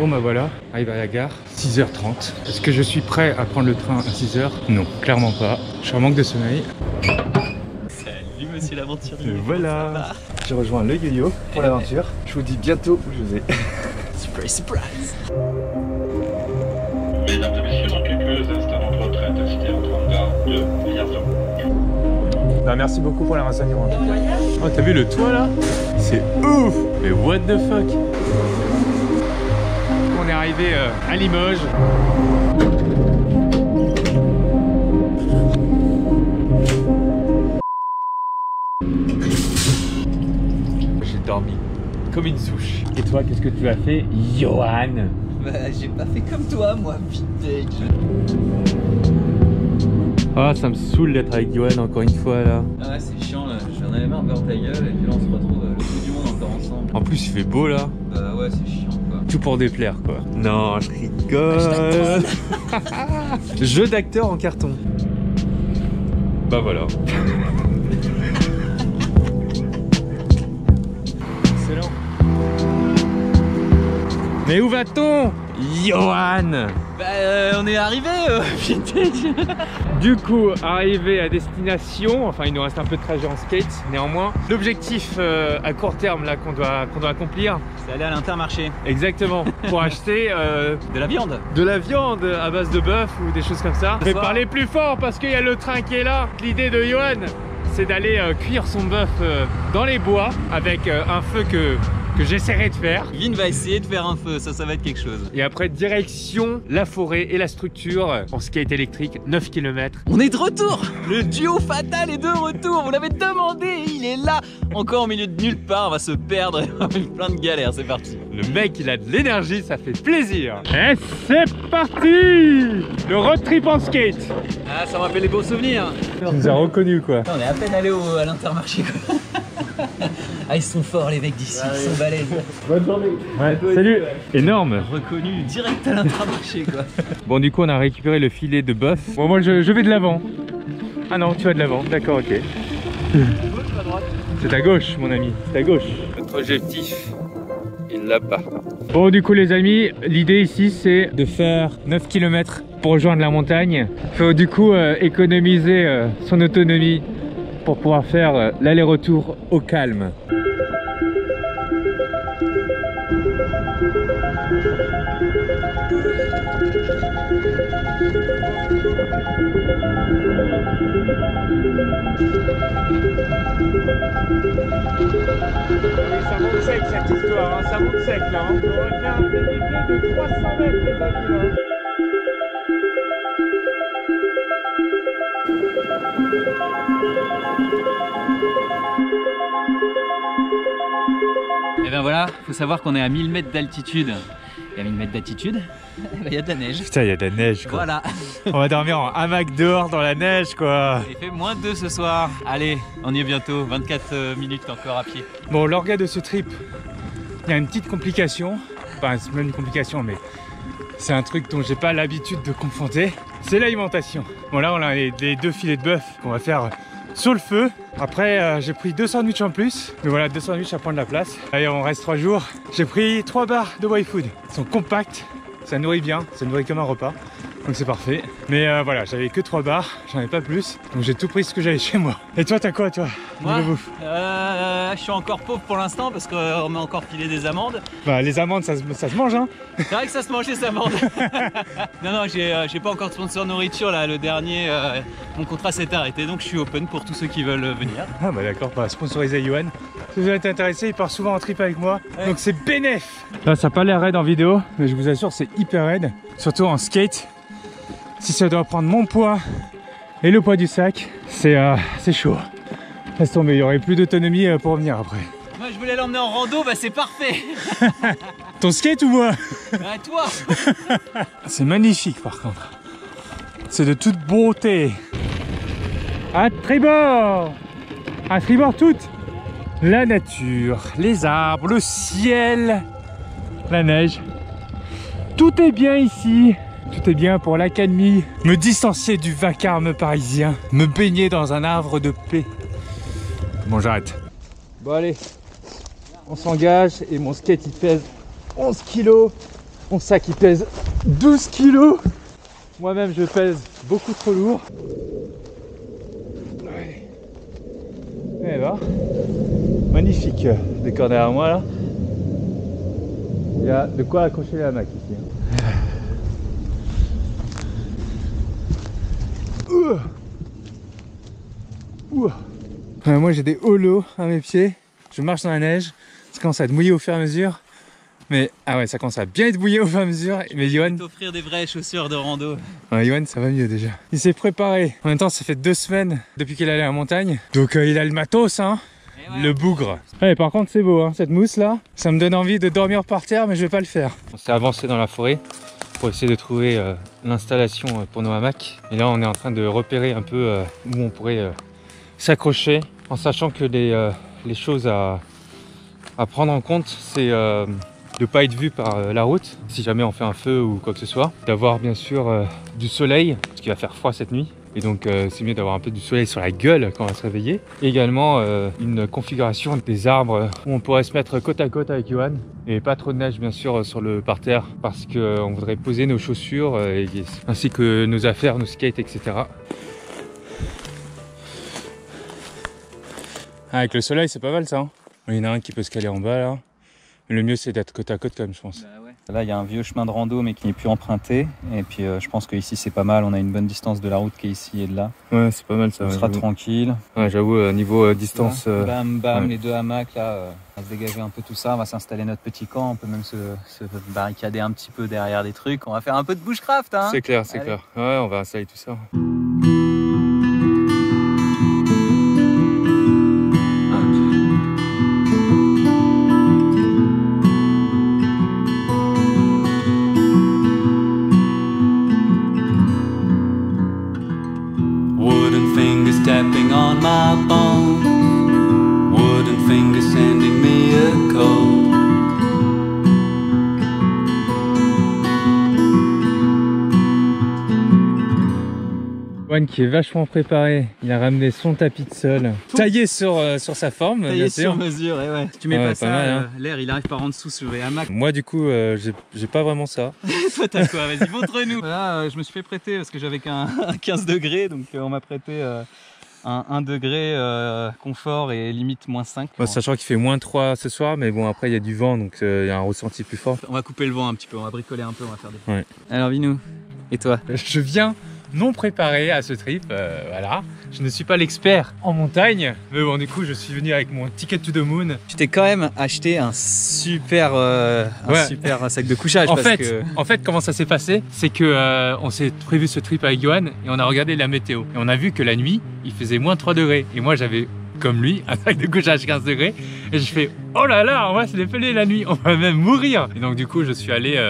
Bon bah voilà, arrive à la gare, 6h30. Est-ce que je suis prêt à prendre le train à 6h? Non, clairement pas. Je suis en manque de sommeil. Salut monsieur l'aventurier. Voilà, j'ai rejoint le yo-yo pour l'aventure. Je vous dis bientôt où je vais. Surprise, surprise. Mesdames et messieurs, dans quelques instants, notre retraite cité en gare de Vierzon. Bah merci beaucoup pour les renseignements. Oh t'as vu le toit là? C'est ouf! Mais what the fuck? On est arrivé à Limoges. J'ai dormi comme une souche. Et toi, qu'est-ce que tu as fait, Johan? Bah j'ai pas fait comme toi moi, vintage. Ah ça me saoule d'être avec Johan encore une fois là. Ah ouais c'est chiant là, j'en avais marre de voir ta gueule et puis là on se retrouve le bout du monde encore ensemble. En plus il fait beau là. Bah ouais c'est chiant quoi. Tout pour déplaire quoi. Non je rigole. Jeu d'acteur en carton. Bah voilà. Excellent. Mais où va-t-on, Johan? Bah on est arrivé vintage. Du coup, arrivé à destination, enfin il nous reste un peu de trajet en skate, néanmoins. L'objectif à court terme là qu'on doit accomplir, C'est aller à l'Intermarché. exactement, pour acheter De la viande. de la viande à base de bœuf ou des choses comme ça. Je vais Soir. parler plus fort parce qu'il y a le train qui est là. L'idée de Johan, c'est d'aller cuire son bœuf dans les bois avec un feu que j'essaierai de faire. Vin va essayer de faire un feu, ça va être quelque chose. Et après, direction la forêt et la structure en skate électrique, 9 km. On est de retour. Le duo fatal est de retour. Vous l'avez demandé, il est là. Encore au milieu de nulle part, on va se perdre. On va faire plein de galères, c'est parti. Le mec, il a de l'énergie, ça fait plaisir. Et c'est parti! Le road trip en skate. Ah, ça me rappelle les beaux souvenirs. Tu nous as reconnu quoi. On est à peine allé à l'Intermarché quoi. Ah ils sont forts les mecs d'ici, ils sont balèzes. Bonne journée. Ouais, salut. Énorme. Reconnu direct à l'Intermarché quoi. Bon, du coup, on a récupéré le filet de bœuf. Bon, moi, je vais de l'avant. Ah non, tu vas de l'avant. D'accord, ok. C'est à gauche, mon ami. C'est à gauche. Notre objectif, il l'a pas. Bon, du coup, les amis, l'idée ici, c'est de faire 9 km pour rejoindre la montagne. Il faut du coup économiser son autonomie pour pouvoir faire l'aller-retour au calme. Ça monte sec cette histoire, hein. Ça monte sec là. Hein. On va faire un dénivelé de 300 mètres les amis là. Et ben voilà, faut savoir qu'on est à 1000 mètres d'altitude. Et à 1000 mètres d'altitude, il y a de la neige. Putain, il y a de la neige quoi. Voilà. On va dormir en hamac dehors dans la neige quoi. Il fait moins 2 ce soir. Allez, on y est bientôt, 24 minutes encore à pied. Bon, l'orga de ce trip, il y a une petite complication. Enfin, c'est même une complication, mais c'est un truc dont j'ai pas l'habitude de confronter. C'est l'alimentation. Bon, là, on a les 2 filets de bœuf qu'on va faire sur le feu. Après, j'ai pris 2 sandwichs en plus. Mais voilà, 2 sandwichs, ça prend de la place. Allez, on reste 3 jours. J'ai pris 3 barres de Y-Food. Ils sont compacts, ça nourrit bien, ça nourrit comme un repas. Donc c'est parfait. Mais voilà, j'avais que 3 barres, j'en ai pas plus. Donc j'ai tout pris ce que j'avais chez moi. Et toi, t'as quoi toi? Moi, niveau bouffe? je suis encore pauvre pour l'instant parce qu'on m'a encore filé des amandes. Bah les amandes, ça se mange hein. C'est vrai que ça se mange les amandes. Non, j'ai pas encore de sponsor nourriture là. Le dernier, mon contrat s'est arrêté donc je suis open pour tous ceux qui veulent venir. Ah bah d'accord, pas sponsorisé Johan. Si vous êtes intéressé, il part souvent en trip avec moi. Ouais. Donc c'est bénéf. Là ça a pas l'air raide en vidéo, mais je vous assure c'est hyper raide. Surtout en skate. Si ça doit prendre mon poids et le poids du sac, c'est chaud. Laisse tomber, il n'y aurait plus d'autonomie pour revenir après. Moi je voulais l'emmener en rando, bah c'est parfait. Ton skate ou moi? Bah toi. C'est magnifique par contre. C'est de toute beauté. À tribord! À tribord toute la nature, les arbres, le ciel, la neige. Tout est bien ici. Tout est bien pour l'accalmie. Me distancier du vacarme parisien. Me baigner dans un havre de paix. Bon, j'arrête. Bon, allez. On s'engage et mon skate il pèse 11 kilos. Mon sac il pèse 12 kilos. Moi-même je pèse beaucoup trop lourd. Ouais. Et là, magnifique décor derrière moi là. Il y a de quoi accrocher la hamac ici. Moi j'ai des holos à mes pieds. Je marche dans la neige. Ça commence à être mouillé au fur et à mesure. Mais ah ouais, ça commence à bien être mouillé au fur et à mesure. Mais Yoann, t'offrir des vraies chaussures de rando. ouais, Yoann, ça va mieux déjà. Il s'est préparé. En même temps, ça fait 2 semaines depuis qu'il est allé à la montagne. Donc il a le matos, hein. Ouais. Le bougre. Ouais, par contre, c'est beau, hein, cette mousse là. Ça me donne envie de dormir par terre, mais je vais pas le faire. On s'est avancé dans la forêt pour essayer de trouver l'installation pour nos hamacs. Et là, on est en train de repérer un peu où on pourrait s'accrocher, en sachant que les choses à prendre en compte, c'est de ne pas être vu par la route si jamais on fait un feu ou quoi que ce soit, d'avoir bien sûr du soleil parce qu'il va faire froid cette nuit et donc c'est mieux d'avoir un peu du soleil sur la gueule quand on va se réveiller. Et également une configuration des arbres où on pourrait se mettre côte à côte avec Yoann et pas trop de neige bien sûr sur le parterre parce qu'on voudrait poser nos chaussures ainsi que nos affaires, nos skates, etc. Avec le soleil c'est pas mal ça, hein. Il y en a un qui peut se caler en bas là. Mais le mieux c'est d'être côte à côte quand même je pense. Bah ouais. Là il y a un vieux chemin de rando mais qui n'est plus emprunté. Et puis je pense qu'ici c'est pas mal, on a une bonne distance de la route qui est ici et de là. Ouais c'est pas mal ça. On sera tranquille. Ouais j'avoue niveau distance. Bam bam, ouais. Les 2 hamacs là, on va se dégager un peu tout ça, on va s'installer notre petit camp, on peut même se barricader un petit peu derrière des trucs. On va faire un peu de bushcraft hein. C'est clair, c'est Allez. clair. Ouais on va installer tout ça. Wooden fingers tapping on my bone, wooden fingers sending me a code. Yoann qui est vachement préparé, il a ramené son tapis de sol, taillé sur sa forme bien sûr. sur mesure, et ouais. Si tu mets Ouais, pas pas ça, mal, hein. l'air il arrive par en dessous sur les hamacs. Moi du coup j'ai pas vraiment ça. Toi t'as quoi? Vas-y, montre-nous. Voilà, je me suis fait prêter parce que j'avais qu'un 15 degrés, donc on m'a prêté un 1 degré confort et limite -5. Bon, sachant qu'il fait -3 ce soir, mais bon après il y a du vent donc il y a un ressenti plus fort. On va couper le vent un petit peu, on va bricoler un peu, on va faire des... Ouais. Alors Vinou, et toi? Je viens non préparé à ce trip, voilà. Je ne suis pas l'expert en montagne, mais bon du coup je suis venu avec mon ticket to the moon. Tu t'es quand même acheté un super, super sac de couchage. En fait, comment ça s'est passé, c'est que on s'est prévu ce trip avec Yoann et on a regardé la météo. Et on a vu que la nuit, il faisait -3 degrés. Et moi, j'avais, comme lui, un sac de couchage 15 degrés. Et je fais, oh là là, on va se dépeler la nuit, on va même mourir. Et donc du coup, je suis allé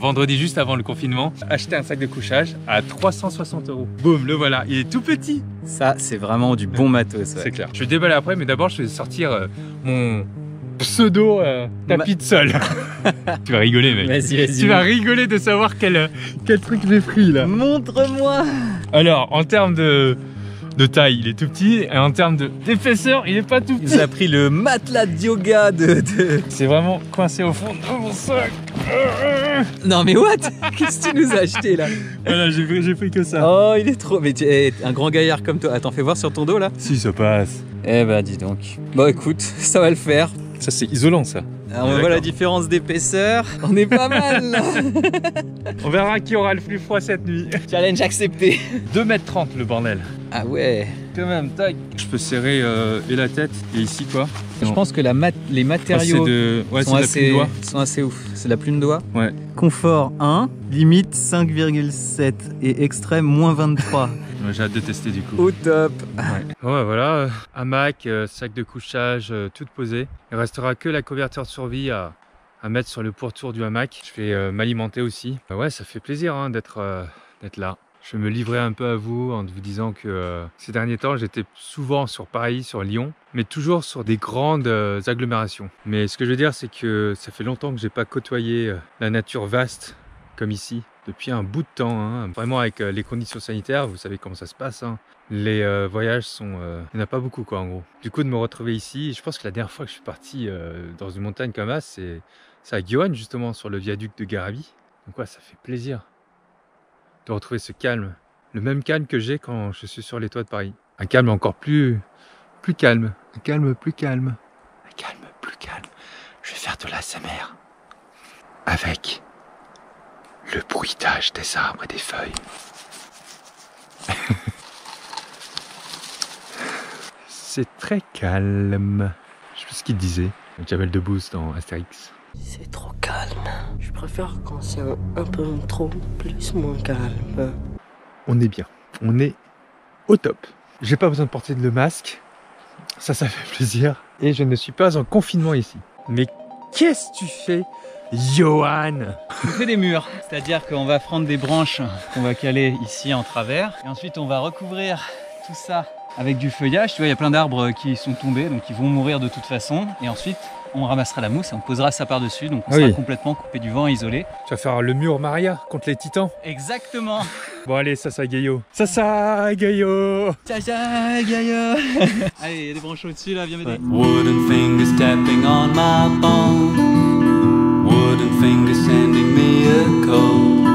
vendredi, juste avant le confinement, acheter un sac de couchage à 360 €. Boum, le voilà, il est tout petit. Ça, c'est vraiment du bon matos. Ouais. C'est clair. Je vais déballer après, mais d'abord, je vais sortir mon pseudo tapis de sol. Tu vas rigoler, mec. Vas-y. Tu vas rigoler de savoir quel truc j'ai pris là. Montre-moi. Alors, en termes de taille, il est tout petit, et en termes d'épaisseur, il est pas tout petit. Il a pris le matelas de yoga de... C'est vraiment coincé au fond de mon sac. Non mais what? Qu'est-ce que tu nous as acheté là? Voilà, j'ai pris que ça. Oh, il est trop... Mais tu es un grand gaillard comme toi. Attends, fais voir sur ton dos là. Si, ça passe. Eh bah dis donc. Bon écoute, ça va le faire. Ça, c'est isolant, ça. Alors, on voit la différence d'épaisseur. On est pas mal là. On verra qui aura le plus froid cette nuit. Challenge accepté. 2,30 m le bordel. Ah ouais. Quand même, tac. Je peux serrer et la tête et ici quoi. Je pense que les matériaux sont assez ouf. C'est la plume de doigt. Ouais. Confort 1, limite 5,7 et extrême -23. J'ai hâte de tester du coup. Au top. Ouais, voilà, hamac, sac de couchage, tout posé. Il restera que la couverture de survie à mettre sur le pourtour du hamac. Je vais m'alimenter aussi. Ouais, ça fait plaisir hein, d'être là. Je vais me livrer un peu à vous en vous disant que ces derniers temps, j'étais souvent sur Paris, sur Lyon, mais toujours sur des grandes agglomérations. Mais ce que je veux dire, c'est que ça fait longtemps que j'ai pas côtoyé la nature vaste comme ici. Depuis un bout de temps, hein. Vraiment avec les conditions sanitaires, vous savez comment ça se passe. Hein. Les voyages sont... il n'y en a pas beaucoup quoi en gros. Du coup de me retrouver ici, je pense que la dernière fois que je suis parti dans une montagne comme ça, c'est à Yoann justement sur le viaduc de Garabi. Donc ouais, ça fait plaisir de retrouver ce calme. Le même calme que j'ai quand je suis sur les toits de Paris. Un calme encore plus calme. Un calme plus calme. Un calme plus calme. Je vais faire de l'ASMR avec le bruitage des arbres et des feuilles. C'est très calme. Je sais pas ce qu'il disait. Jamel Debbouze dans Astérix. C'est trop calme. Je préfère quand c'est un peu trop plus moins calme. On est bien. On est au top. J'ai pas besoin de porter le masque. Ça fait plaisir. Et je ne suis pas en confinement ici. Mais qu'est-ce que tu fais, Johan? On fait des murs, c'est-à-dire qu'on va prendre des branches qu'on va caler ici en travers. Et ensuite, on va recouvrir tout ça avec du feuillage. Tu vois, il y a plein d'arbres qui sont tombés, donc ils vont mourir de toute façon. Et ensuite, on ramassera la mousse et on posera ça par-dessus. Donc on sera complètement coupé du vent, isolé. Tu vas faire le mur Maria contre les titans. Exactement. Bon allez, Sasa Gayo. Sasa Gayo. Sasa Gayo. Allez, il y a des branches au-dessus là, viens m'aider. Wooden fingers tapping on my bone. Wooden fingers sending me a code.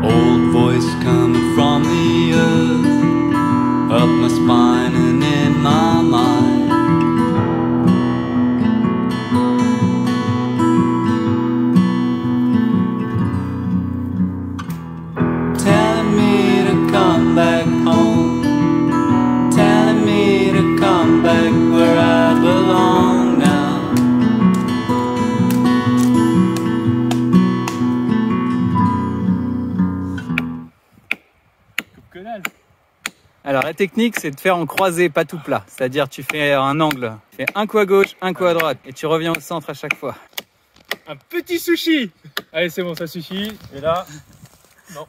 Old voice coming from the earth, up my spine and in my mind. Telling me to come back home, telling me to come back where I belong now. Alors la technique, c'est de faire en croisé, pas tout plat. C'est-à-dire tu fais un angle, tu fais un coup à gauche, un coup à droite, et tu reviens au centre à chaque fois. Un petit sushi. Allez, c'est bon, ça suffit. Et là, non.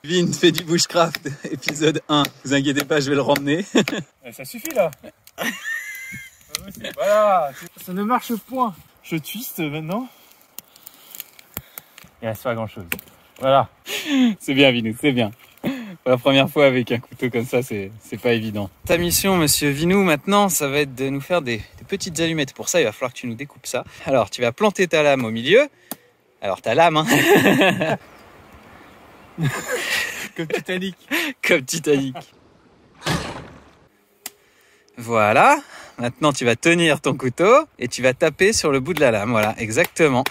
Vin fait du bushcraft, épisode 1. Vous inquiétez pas, je vais le ramener. Ça suffit là. Voilà, ça ne marche point. Je twiste maintenant. Il reste pas grand chose. Voilà. C'est bien, Vinou, c'est bien. Pour la première fois avec un couteau comme ça, c'est pas évident. Ta mission, monsieur Vinou, maintenant, ça va être de nous faire des petites allumettes. Pour ça, il va falloir que tu nous découpes ça. Alors, tu vas planter ta lame au milieu. Alors, ta lame, hein. Comme Titanic. Comme Titanic. Voilà. Maintenant, tu vas tenir ton couteau et tu vas taper sur le bout de la lame. Voilà, exactement.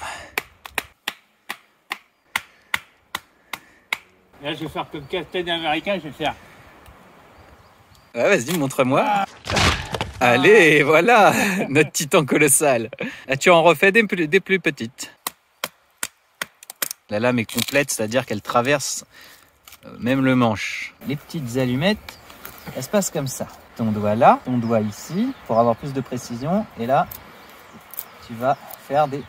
Là, je vais faire comme Captain America, je vais faire. Ouais, vas-y, montre-moi. Allez, voilà, notre titan colossal. Là, tu en refais des plus petites. La lame est complète, c'est-à-dire qu'elle traverse même le manche. Les petites allumettes, ça se passe comme ça. Ton doigt là, ton doigt ici, pour avoir plus de précision. Et là, tu vas faire des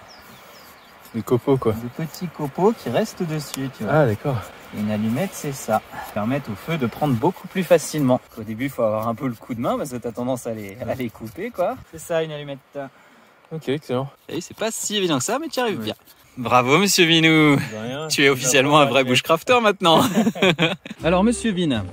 copeaux, quoi. petits copeaux qui restent dessus, tu vois. Ah, d'accord. Et une allumette, c'est ça. Permettre au feu de prendre beaucoup plus facilement. Au début, il faut avoir un peu le coup de main parce que tu as tendance à les couper, quoi. C'est ça, une allumette. Ok, excellent. Et c'est pas si évident que ça, mais tu y arrives bien. Bravo, monsieur Vinou. Tu es officiellement un vrai bushcrafter maintenant. Alors, monsieur Vin,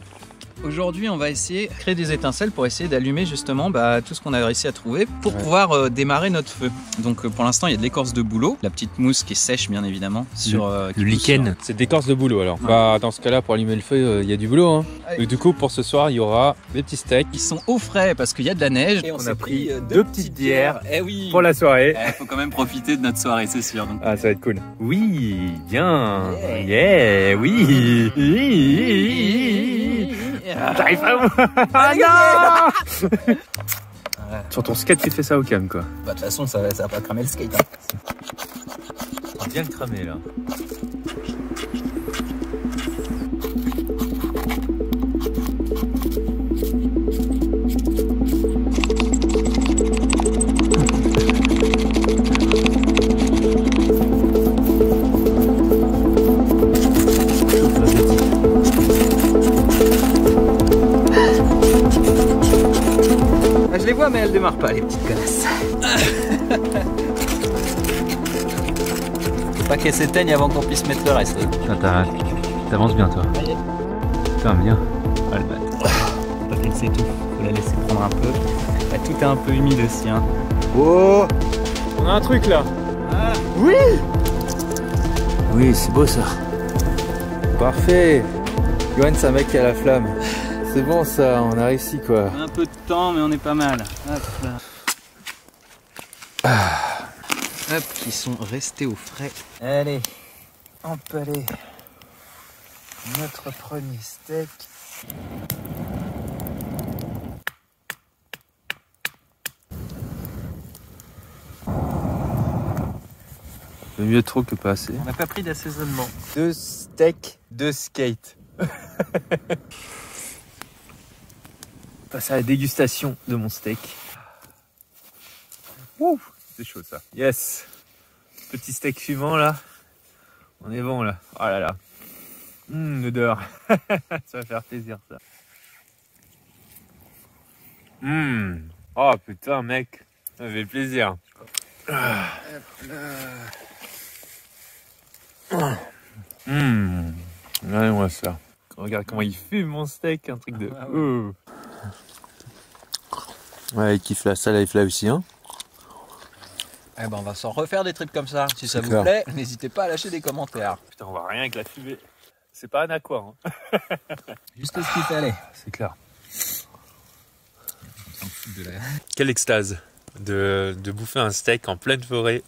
aujourd'hui, on va essayer de créer des étincelles pour essayer d'allumer justement tout ce qu'on a réussi à trouver pour pouvoir démarrer notre feu. Donc pour l'instant, il y a de l'écorce de bouleau, la petite mousse qui est sèche bien évidemment. Sur le lichen. C'est d'écorce de bouleau alors. Ouais. Bah, dans ce cas-là, pour allumer le feu, il y a du boulot. Hein. Et du coup, pour ce soir, il y aura des petits steaks. Ils sont au frais parce qu'il y a de la neige. Et on a pris 2 petites bières oui. pour la soirée. Il faut quand même profiter de notre soirée, c'est sûr. Donc. Ah, ça va être cool. Oui, bien. Yeah, oui. J'arrive pas. Ah non. Sur ton skate, tu te fais ça au calme, quoi. Bah, de toute façon, ça va pas cramer le skate. Hein. On va bien le cramer là. Je les vois mais elles démarrent pas les petites connasses. Faut pas qu'elles s'éteignent avant qu'on puisse mettre le reste. T'avances bien toi. Putain bien. Ah, le bâtard. c'est tout. Faut la laisser prendre un peu. Là, tout est un peu humide aussi. Hein. Oh, on a un truc là. Ah. Oui. Oui, c'est beau ça. Parfait. Johan, c'est un mec qui a la flamme. C'est bon ça, on a réussi quoi. Un peu de temps, mais on est pas mal. Hop là. Hop, qui sont restés au frais. Allez, on peut aller. Notre premier steak. Mieux trop que pas assez. On n'a pas pris d'assaisonnement. 2 steaks, 2 skates. Passe à la dégustation de mon steak. Ouh, c'est chaud ça. Yes. Petit steak fumant là. On est bon là. Oh là là. L'odeur. Ça va faire plaisir ça. Oh putain mec. Ça fait plaisir. Allez, moi ça. Regarde comment il fume mon steak, un truc de ouf. Ouais, il kiffe la salle, il là aussi, hein. Eh ben, on va s'en refaire des trips comme ça. Si ça vous clair. plaît, n'hésitez pas à lâcher des commentaires. Putain, on voit rien avec la fumée. C'est pas un aqua, hein. Juste ce qu'il fallait. C'est clair. Quelle extase de bouffer un steak en pleine forêt,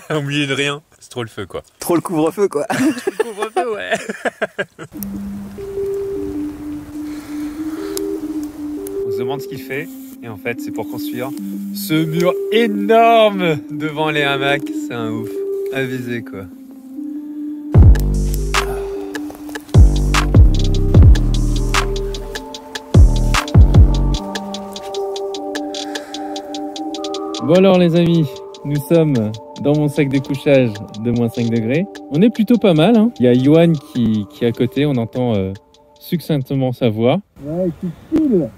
au milieu de rien. C'est trop le feu, quoi. Trop le couvre-feu, quoi. Le couvre-feu, ouais. On se demande ce qu'il fait. Et en fait, c'est pour construire ce mur énorme devant les hamacs. C'est un ouf. Avisé, quoi. Bon alors les amis, nous sommes dans mon sac de couchage de moins 5 degrés. On est plutôt pas mal, hein. Il y a Johan qui est à côté, on entend succinctement sa voix. Ouais, c'est cool.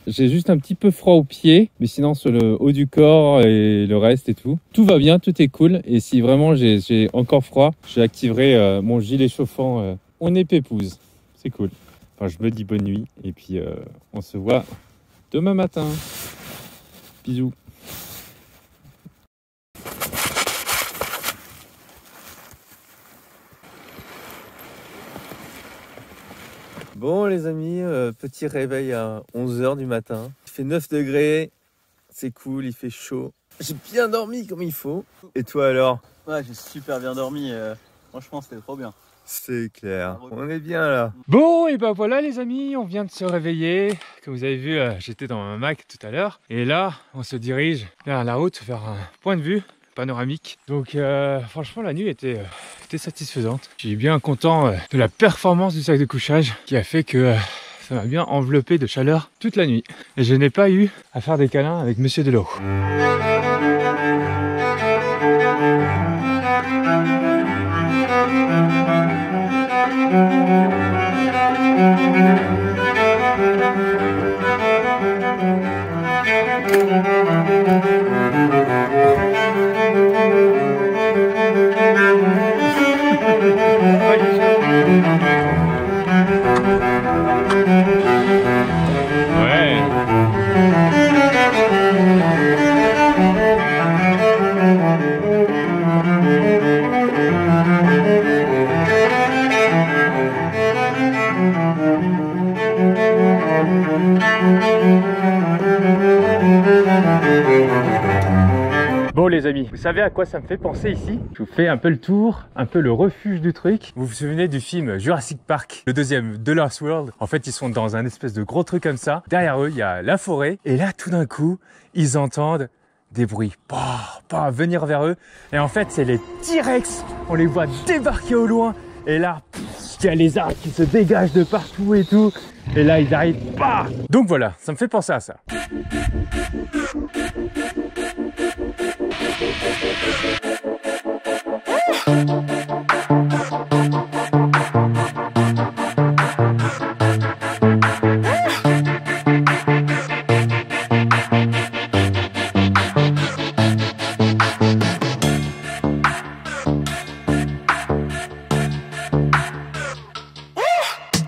J'ai juste un petit peu froid aux pieds, mais sinon sur le haut du corps et le reste et tout. Tout va bien, tout est cool. Et si vraiment j'ai encore froid, j'activerai mon gilet chauffant. On est pépouze, c'est cool. Enfin, je me dis bonne nuit et puis on se voit demain matin. Bisous. Bon les amis, petit réveil à 11 h du matin. Il fait 9 degrés, c'est cool, il fait chaud. J'ai bien dormi comme il faut. Et toi alors? Ouais, j'ai super bien dormi. Franchement, c'était trop bien. C'est clair, on est bien là. Bon, et ben voilà les amis, on vient de se réveiller. Comme vous avez vu, j'étais dans un Mac tout à l'heure. Et là, on se dirige vers la route, vers un point de vue panoramique. Donc franchement, la nuit était satisfaisante. Je suis bien content de la performance du sac de couchage qui a fait que ça m'a bien enveloppé de chaleur toute la nuit. Et je n'ai pas eu à faire des câlins avec Monsieur Delot. Bon les amis, vous savez à quoi ça me fait penser ici? Je vous fais un peu le tour, un peu le refuge du truc. Vous vous souvenez du film Jurassic Park, le deuxième, The Lost World? En fait, ils sont dans un espèce de gros truc comme ça. Derrière eux, il y a la forêt. Et là, tout d'un coup, ils entendent des bruits venir vers eux. Et en fait, c'est les T-Rex. On les voit débarquer au loin. Et là, il y a les arbres qui se dégagent de partout et tout. Et là, ils arrivent. Donc voilà, ça me fait penser à ça.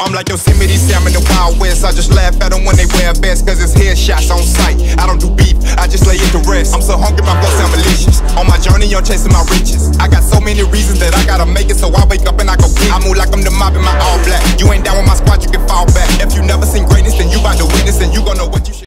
I'm like Yosemite Sam in the Wild West. I just laugh at them when they wear vests, cause it's headshots on sight. I don't do beef, I just lay it to rest. I'm so hungry, my blood sound malicious. On my journey, I'm chasing my riches. I got so many reasons that I gotta make it, so I wake up and I go get it. I move like I'm the mob in my all black. You ain't down with my squad, you can fall back. If you never seen greatness, then you bout to witness, and you gon' know what you should.